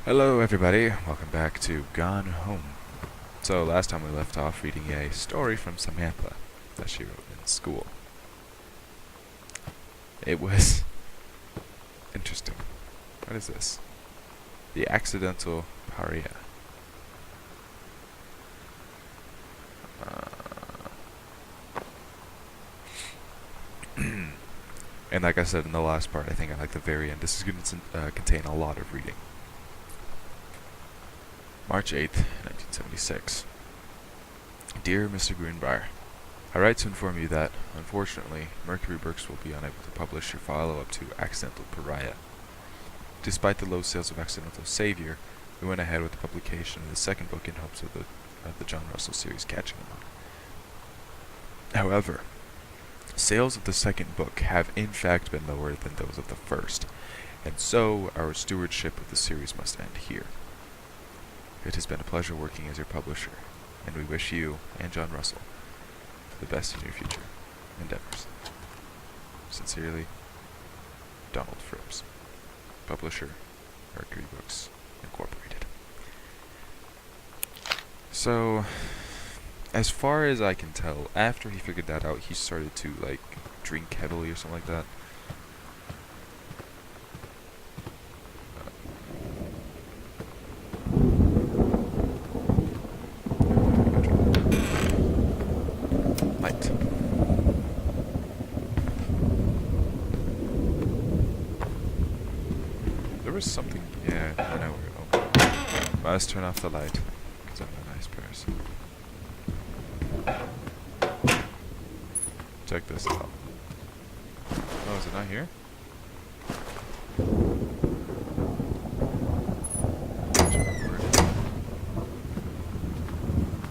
Hello everybody, welcome back to Gone Home. So last time we left off reading a story from Samantha that she wrote in school. It was interesting. What is this? The Accidental Pariah. And like I said in the last part, I think I like the very end. This is going to contain a lot of reading. March 8th, 1976. Dear Mr. Greenbrier, I write to inform you that, unfortunately, Mercury Books will be unable to publish your follow-up to Accidental Pariah. Despite the low sales of Accidental Savior, we went ahead with the publication of the second book in hopes of the John Russell series catching on. However, sales of the second book have in fact been lower than those of the first, and so our stewardship of the series must end here. It has been a pleasure working as your publisher, and we wish you and John Russell the best in your future endeavors. Sincerely, Donald Phipps, publisher, Mercury Books Incorporated. So, as far as I can tell, after he figured that out, he started to, drink heavily or something like that. Light. There was something, yeah, I know where to open. Must turn off the light, because I'm a nice person. Check this out. Oh, is it not here?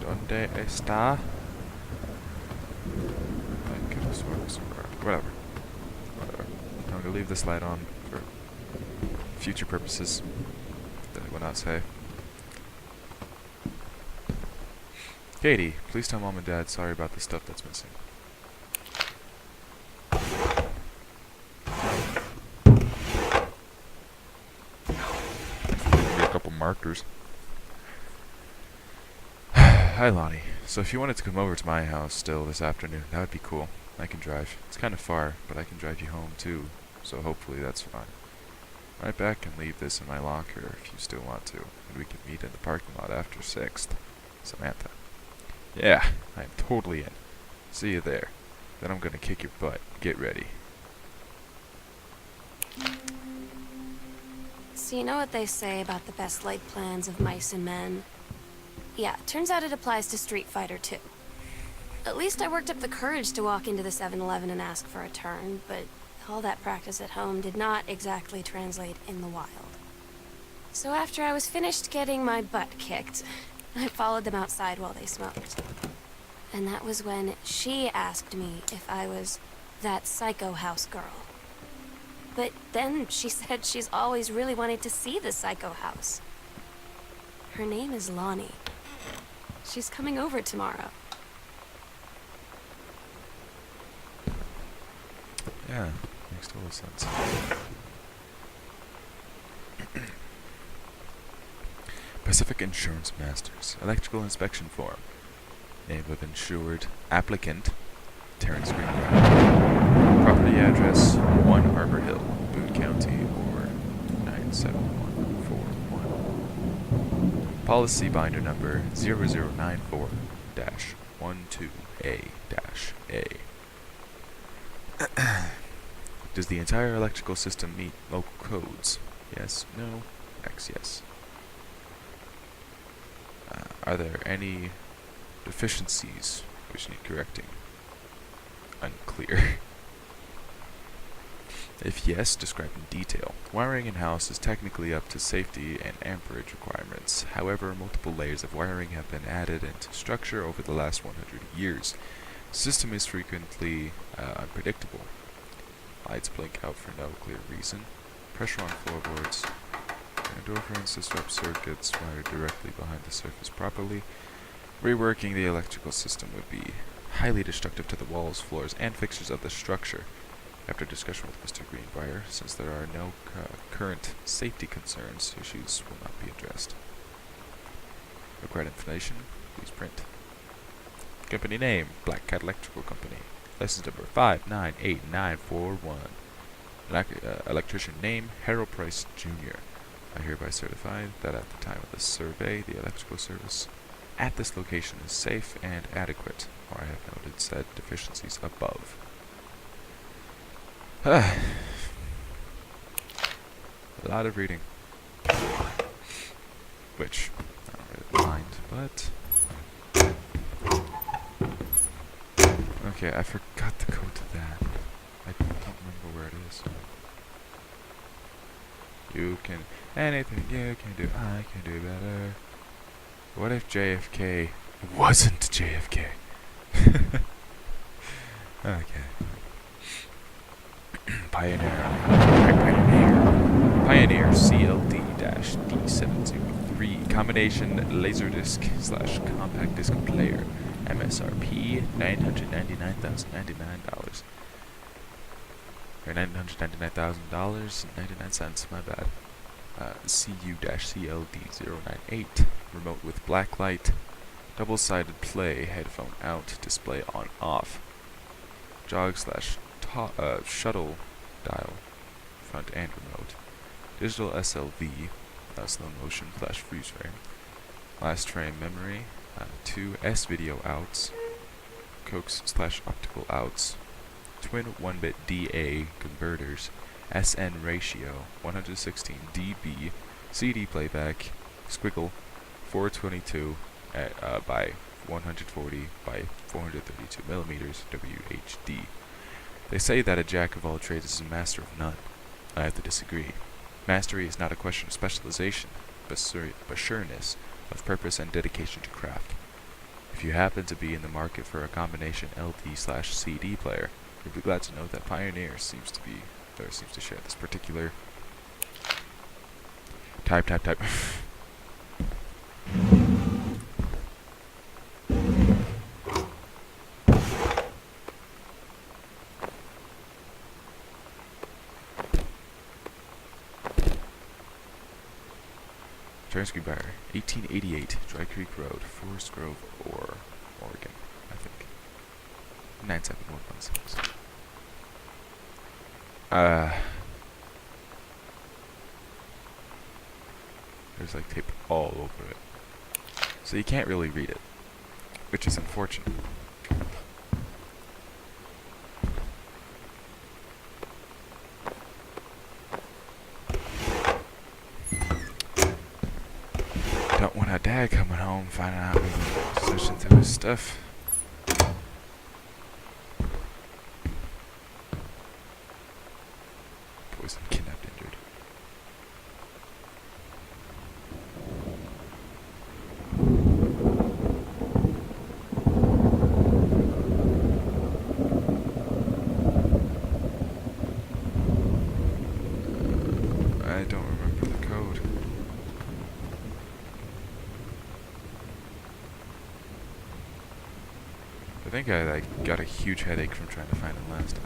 ¿Dónde está? Whatever. I'm gonna leave this light on for future purposes that I will not say. Katie, please tell Mom and Dad sorry about the stuff that's missing. Maybe a couple markers. Hi Lonnie. So if you wanted to come over to my house still this afternoon, that would be cool. I can drive. It's kind of far, but I can drive you home too, so hopefully that's fine. Right back and leave this in my locker if you still want to, and we can meet in the parking lot after 6th. Samantha. Yeah, I am totally in. See you there. Then I'm gonna kick your butt. Get ready. So you know what they say about the best laid plans of mice and men? Yeah, turns out it applies to Street Fighter too. At least I worked up the courage to walk into the 7-Eleven and ask for a turn, but all that practice at home did not exactly translate in the wild. So after I was finished getting my butt kicked, I followed them outside while they smoked. And that was when she asked me if I was that psycho house girl. But then she said she's always really wanted to see the psycho house. Her name is Lonnie. She's coming over tomorrow. Yeah, makes total sense. Pacific Insurance Masters. Electrical inspection form. Name of insured applicant, Terrence Greenbrier. Property address, 1 Arbor Hill, Boone County, or 97141. Policy binder number 0094-12A-A. Does the entire electrical system meet local codes? Yes, no, X, yes. Are there any deficiencies which need correcting? Unclear. If yes, describe in detail. Wiring in-house is technically up to safety and amperage requirements. However, multiple layers of wiring have been added into structure over the last 100 years. The system is frequently unpredictable. Lights blink out for no clear reason. Pressure on floorboards. Endorphins disrupt circuits wired directly behind the surface properly. Reworking the electrical system would be highly destructive to the walls, floors, and fixtures of the structure. After discussion with Mr. Greenbrier, since there are no current safety concerns, issues will not be addressed. Required information, please print. Company name, Black Cat Electrical Company. License number 5988941. Electrician name, Harold Price Jr. I hereby certify that at the time of the survey, the electrical service at this location is safe and adequate, or I have noted said deficiencies above. A lot of reading. Which, I don't really mind, but... Okay, I forgot the code to that. I don't remember where it is. You can... Anything you can do, I can do better. What if JFK wasn't JFK? Okay. Pioneer CLD-D703 combination laserdisc / compact disc player. MSRP $999,099. Or $999,000.99. My bad. CU-CLD098 remote with blacklight, double-sided play, headphone out, display on off. Jog / shuttle dial, front and remote. Digital SLV, slow motion / freeze frame. Last frame memory, 2 S-video outs, coax / optical outs, twin 1-bit DA converters, SN ratio, 116 dB, CD playback, squiggle, 422 by 140 by 432 millimeters WHD. They say that a jack of all trades is a master of none. I have to disagree. Mastery is not a question of specialization, but sureness of purpose and dedication to craft. If you happen to be in the market for a combination LD/CD player, you'll be glad to know that Pioneer seems to share this particular type. Terrence Greenbrier, 1888, Dry Creek Road, Forest Grove, Oregon, I think. 97116. There's like tape all over it. So you can't really read it, which is unfortunate. Don't want a dad coming home finding out we searching through his stuff. Poisoned, kidnapped, injured. I don't remember the code. I think I got a huge headache from trying to find it last time.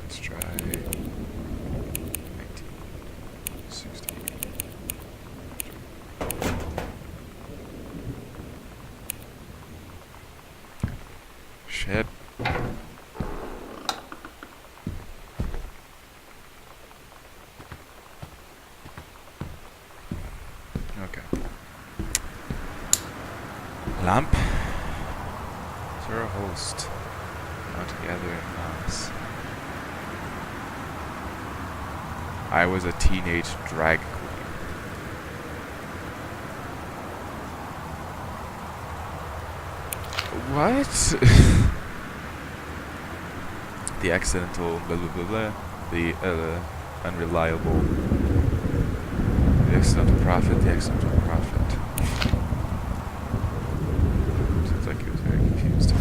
Let's try 1960. Shit. Okay. Lamp. Sir host. Not together in mass. I was a teenage drag queen. What? The accidental blah blah blah blah. The unreliable. The accidental prophet. The accidental prophet. Seems like he was very confused.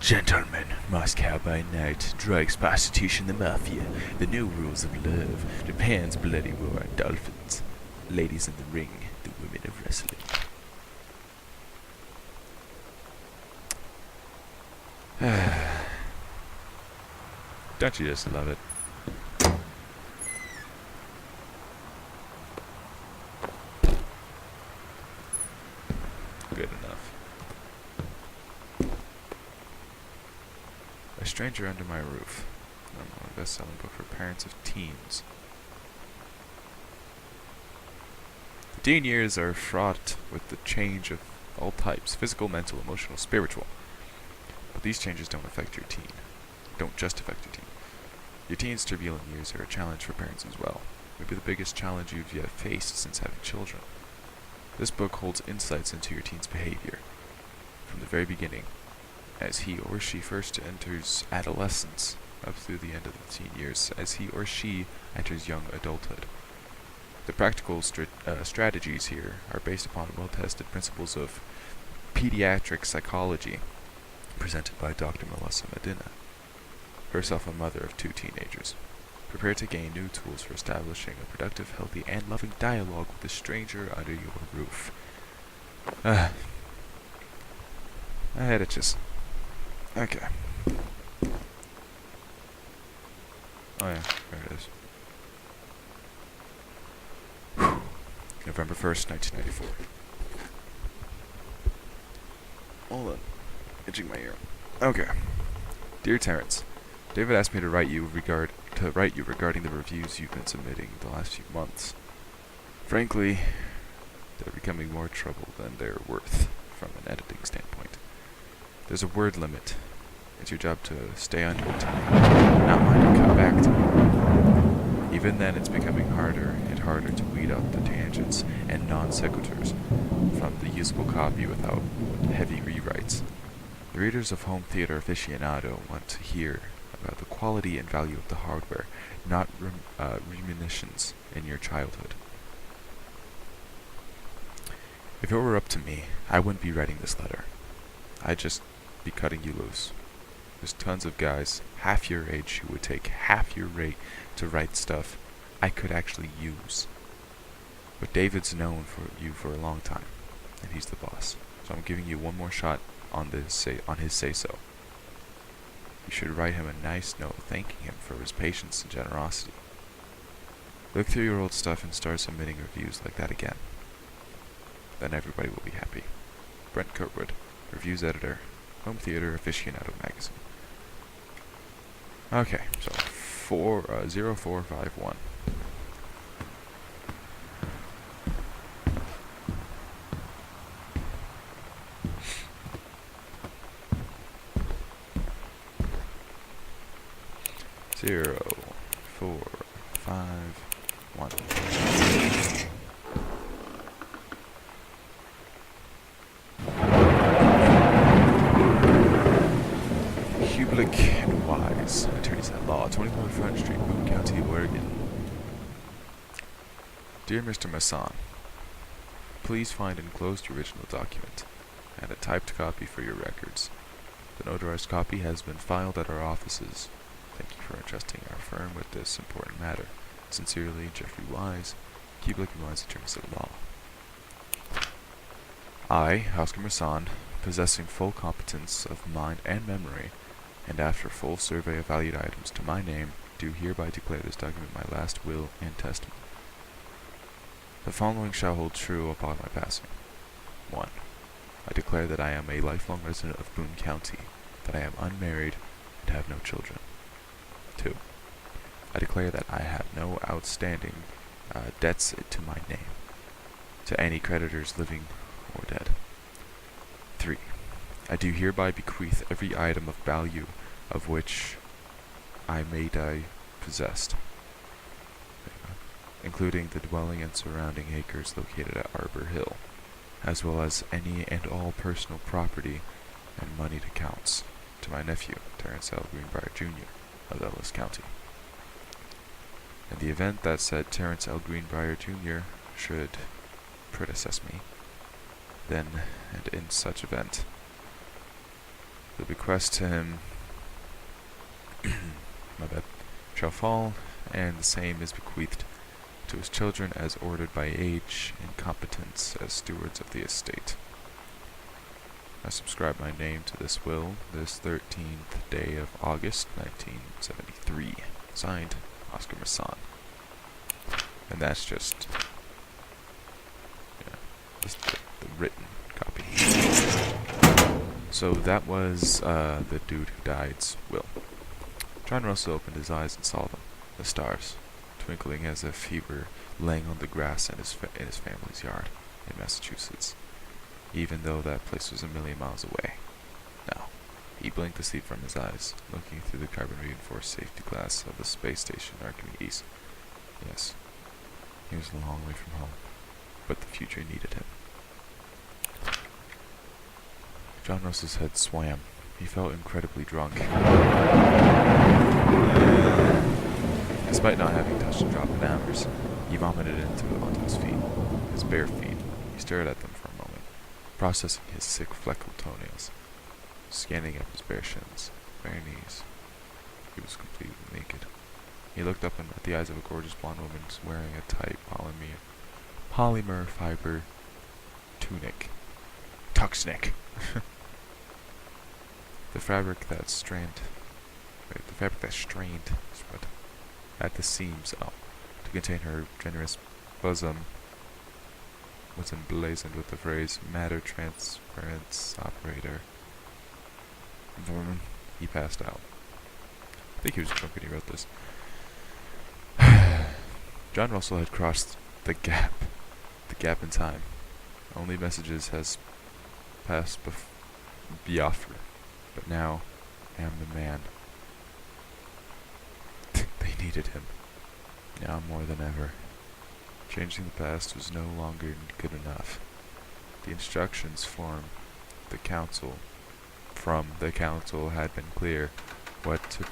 Gentlemen, Moscow by night, drugs, prostitution, the mafia, the new rules of love, Japan's bloody war on dolphins, ladies in the ring, the women of wrestling. Don't you just love it? Good enough. A Stranger Under My Roof. Number one best-selling book for parents of teens. The teen years are fraught with the change of all types: physical, mental, emotional, spiritual. But these changes don't affect your teen. Don't just affect your teen. Your teen's turbulent years are a challenge for parents as well. Maybe the biggest challenge you've yet faced since having children. This book holds insights into your teen's behavior from the very beginning, as he or she first enters adolescence, up through the end of the teen years, as he or she enters young adulthood. The practical strategies here are based upon well-tested principles of pediatric psychology presented by Dr. Melissa Medina, herself a mother of 2 teenagers. Prepare to gain new tools for establishing a productive, healthy, and loving dialogue with a stranger under your roof. My head itches. Okay. Oh yeah, there it is. Whew. November 1st, 1994. Hold on. Itching my ear. Okay. Dear Terrence, David asked me to write you regarding the reviews you've been submitting the last few months. Frankly, they're becoming more trouble than they're worth from an editing standpoint. There's a word limit. It's your job to stay on your time, not mind to come back to me. Even then, it's becoming harder and harder to weed out the tangents and non sequiturs from the usable copy without heavy rewrites. The readers of Home Theater Aficionado want to hear about the quality and value of the hardware, not reminiscence in your childhood. If it were up to me, I wouldn't be writing this letter. I'd just be cutting you loose. There's tons of guys half your age who would take half your rate to write stuff I could actually use. But David's known you for a long time, and he's the boss. So I'm giving you one more shot on his say-so. You should write him a nice note thanking him for his patience and generosity. Look through your old stuff and start submitting reviews like that again. Then everybody will be happy. Brent Kirkwood, Reviews Editor, Home Theater Aficionado Magazine. Okay, so 0451. Zero, 4, 5, 1. Hublick and Wise, attorneys at law, 21 Front Street, Boone County, Oregon. Dear Mr. Masson, please find enclosed your original document and a typed copy for your records. The notarized copy has been filed at our offices. Thank you for entrusting our firm with this important matter. Sincerely, Jeffrey Wise, Hublick and Wise, attorneys at law. I, Oscar Masson, possessing full competence of mind and memory, and after full survey of valued items to my name, do hereby declare this document my last will and testament. The following shall hold true upon my passing. 1. I declare that I am a lifelong resident of Boone County, that I am unmarried, and have no children. 2. I declare that I have no outstanding debts to my name, to any creditors living or dead. 3. I do hereby bequeath every item of value of which I may die possessed, including the dwelling and surrounding acres located at Arbor Hill, as well as any and all personal property and moneyed accounts, to my nephew, Terrence L. Greenbrier, Jr., of Ellis County. In the event that said Terrence L. Greenbrier, Jr. should predecess me, then, and in such event, The bequest to him, my bad, shall fall, and the same is bequeathed to his children as ordered by age and competence as stewards of the estate. I subscribe my name to this will this 13th day of August, 1973. Signed, Oscar Masson. And that's just, just the written copy. So that was the dude who died's will. John Russell opened his eyes and saw them, the stars, twinkling as if he were laying on the grass in his family's yard in Massachusetts, even though that place was a million miles away. No, he blinked the sleep from his eyes, looking through the carbon-reinforced safety glass of the space station Archimedes. Yes, he was a long way from home, but the future needed him. John Russell's head swam. He felt incredibly drunk. Despite not having touched a drop in hours, he vomited onto his feet, his bare feet. He stared at them for a moment, processing his sick fleckled toenails, scanning up his bare shins, bare knees. He was completely naked. He looked up and met the eyes of a gorgeous blonde woman wearing a tight polymer fiber tunic. Tuxnick. The fabric that strained spread at the seams to contain her generous bosom was emblazoned with the phrase "Matter Transference Operator." He passed out. I think he was drunk when he wrote this. John Russell had crossed the gap in time. Only messages has passed Biafra. But now, I am the man. They needed him. Now more than ever. Changing the past was no longer good enough. The instructions from the council had been clear. What to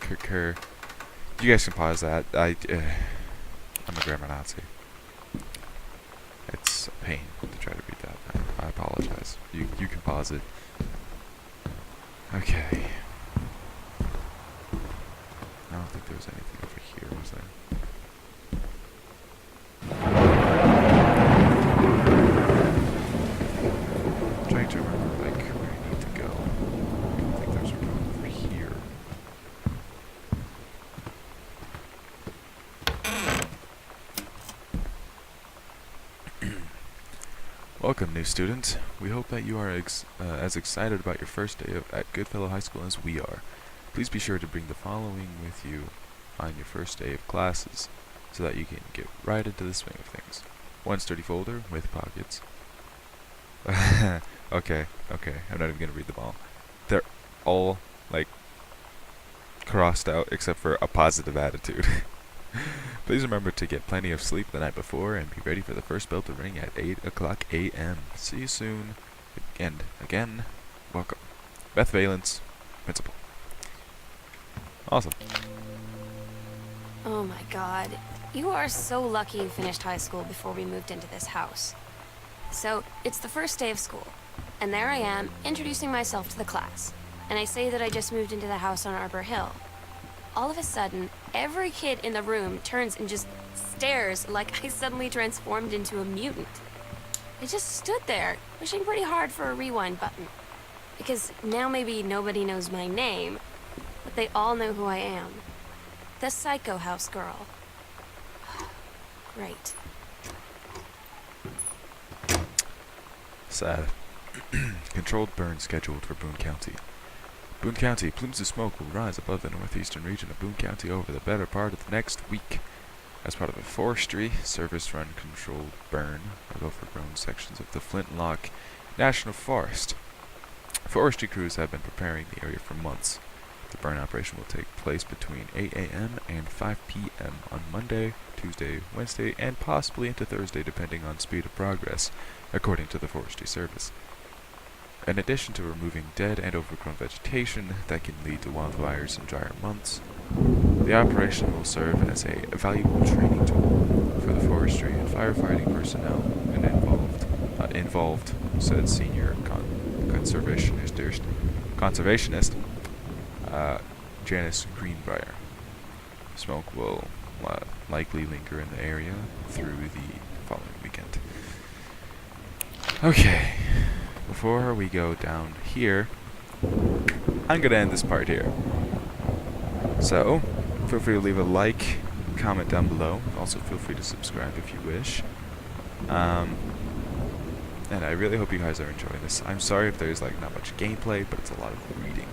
procure. You guys can pause that. I'm a grammar Nazi. It's a pain to try to read that. I apologize. You can pause it. Okay. I don't think there was anything over here, was there? I'm trying to remember, like, where I need to go. I don't think there's a room over here. Welcome, new student. We hope that you are as excited about your first day at Goodfellow High School as we are. Please be sure to bring the following with you on your first day of classes, so that you can get right into the swing of things. One sturdy folder with pockets. Okay, I'm not even gonna read them all. They're all, like, crossed out except for a positive attitude. Please remember to get plenty of sleep the night before and be ready for the first bell to ring at 8 o'clock a.m. See you soon. And again, welcome. Beth Valence, Principal. Awesome. Oh my god. You are so lucky you finished high school before we moved into this house. So, it's the first day of school. And there I am, introducing myself to the class. And I say that I just moved into the house on Arbor Hill. All of a sudden, every kid in the room turns and just stares like I suddenly transformed into a mutant. I just stood there, wishing pretty hard for a rewind button. Because now maybe nobody knows my name, but they all know who I am. The Psycho House girl. Great. Sad. Controlled burn scheduled for Boone County. Boone County, plumes of smoke will rise above the northeastern region of Boone County over the better part of the next week. As part of a forestry service-run controlled burn of overgrown sections of the Flintlock National Forest. Forestry crews have been preparing the area for months. The burn operation will take place between 8 a.m. and 5 p.m. on Monday, Tuesday, Wednesday, and possibly into Thursday depending on speed of progress, according to the Forestry Service. In addition to removing dead and overgrown vegetation that can lead to wildfires in drier months, the operation will serve as a valuable training tool for the forestry and firefighting personnel involved, said senior conservationist conservationist, Janice Greenbrier. Smoke will likely linger in the area through the following weekend. Okay, before we go down here, I'm gonna end this part here. So, feel free to leave a like, comment down below. Also, feel free to subscribe if you wish. And I really hope you guys are enjoying this. I'm sorry if there's like not much gameplay, but it's a lot of reading.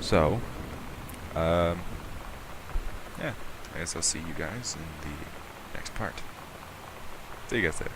So, yeah, I guess I'll see you guys in the next part. See you guys later.